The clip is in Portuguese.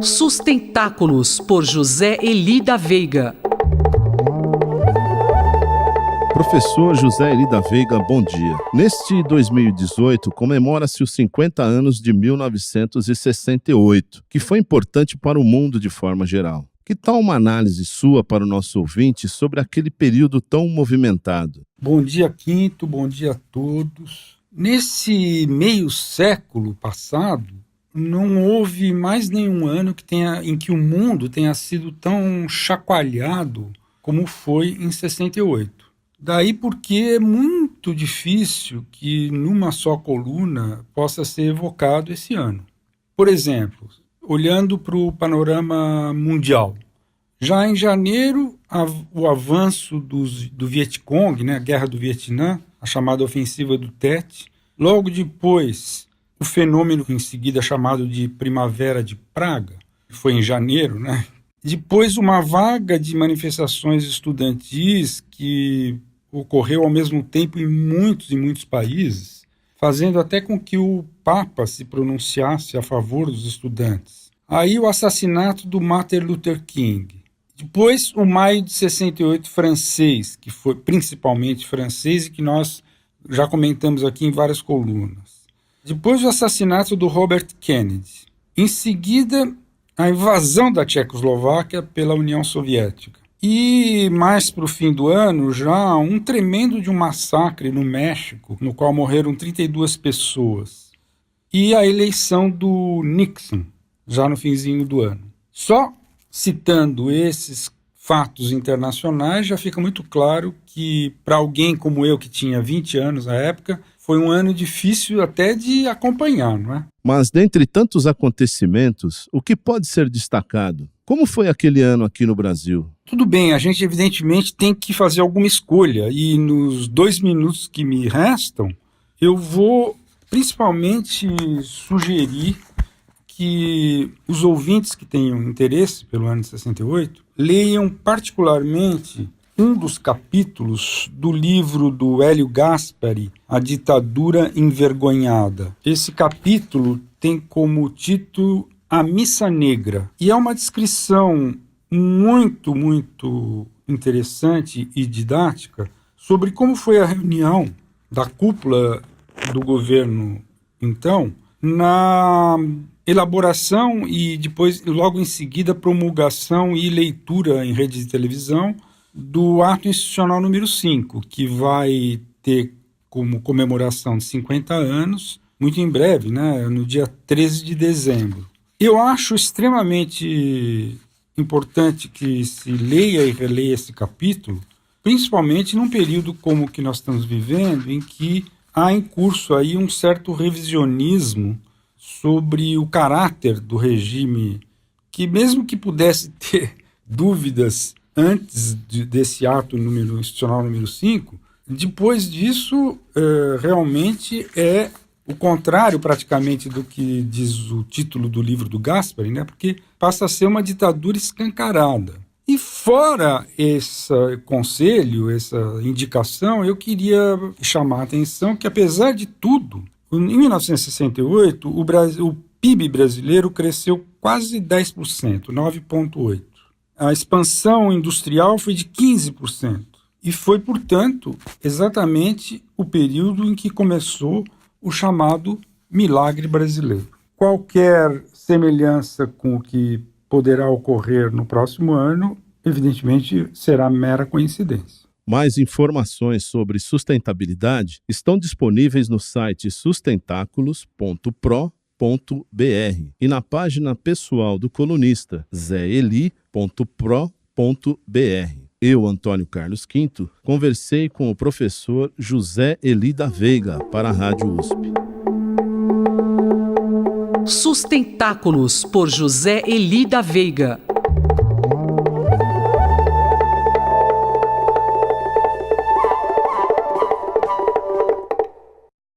Sustentáculos, por José Eli da Veiga. Professor José Eli da Veiga, bom dia. Neste 2018, comemora-se os 50 anos de 1968, que foi importante para o mundo de forma geral. Que tal uma análise sua para o nosso ouvinte sobre aquele período tão movimentado? Bom dia, Quinto, bom dia a todos. Nesse meio século passado, não houve mais nenhum ano em que o mundo tenha sido tão chacoalhado como foi em 68. Daí porque é muito difícil que numa só coluna possa ser evocado esse ano. Por exemplo, olhando para o panorama mundial, já em janeiro, o avanço do Vietcong, né, a guerra do Vietnã, a chamada ofensiva do Tet. Logo depois, o fenômeno em seguida chamado de Primavera de Praga, que foi em janeiro, né? Depois, uma vaga de manifestações estudantis que ocorreu ao mesmo tempo em muitos países, fazendo até com que o Papa se pronunciasse a favor dos estudantes. Aí o assassinato do Martin Luther King. Depois o maio de 68 francês, que foi principalmente francês e que nós já comentamos aqui em várias colunas. Depois o assassinato do Robert Kennedy. Em seguida, a invasão da Tchecoslováquia pela União Soviética. E mais para o fim do ano, já um tremendo de um massacre no México, no qual morreram 32 pessoas. E a eleição do Nixon, já no finzinho do ano. Só citando esses fatos internacionais, já fica muito claro que para alguém como eu, que tinha 20 anos na época, foi um ano difícil até de acompanhar, não é? Mas dentre tantos acontecimentos, o que pode ser destacado? Como foi aquele ano aqui no Brasil? Tudo bem, a gente evidentemente tem que fazer alguma escolha e nos 2 minutos que me restam, eu vou principalmente sugerir que os ouvintes que tenham interesse pelo ano de 68 leiam particularmente um dos capítulos do livro do Hélio Gaspari, A Ditadura Envergonhada. Esse capítulo tem como título A Missa Negra e é uma descrição muito interessante e didática sobre como foi a reunião da cúpula do governo, então, na elaboração e depois, logo em seguida, promulgação e leitura em rede de televisão do Ato Institucional número 5, que vai ter como comemoração de 50 anos, muito em breve, né, no dia 13 de dezembro. Eu acho extremamente importante que se leia e releia esse capítulo, principalmente num período como o que nós estamos vivendo, em que há em curso aí um certo revisionismo sobre o caráter do regime, que mesmo que pudesse ter dúvidas antes desse ato institucional número 5, depois disso realmente é o contrário praticamente do que diz o título do livro do Gaspari, né? Porque passa a ser uma ditadura escancarada. E fora esse conselho, essa indicação, eu queria chamar a atenção que, apesar de tudo, em 1968, o PIB brasileiro cresceu quase 10%, 9,8%. A expansão industrial foi de 15%. E foi, portanto, exatamente o período em que começou o chamado milagre brasileiro. Qualquer semelhança com o que poderá ocorrer no próximo ano, evidentemente, será mera coincidência. Mais informações sobre sustentabilidade estão disponíveis no site sustentáculos.pro.br e na página pessoal do colunista zeeli.pro.br. Eu, Antônio Carlos Quinto, conversei com o professor José Eli da Veiga para a Rádio USP. Sustentáculos, por José Eli da Veiga.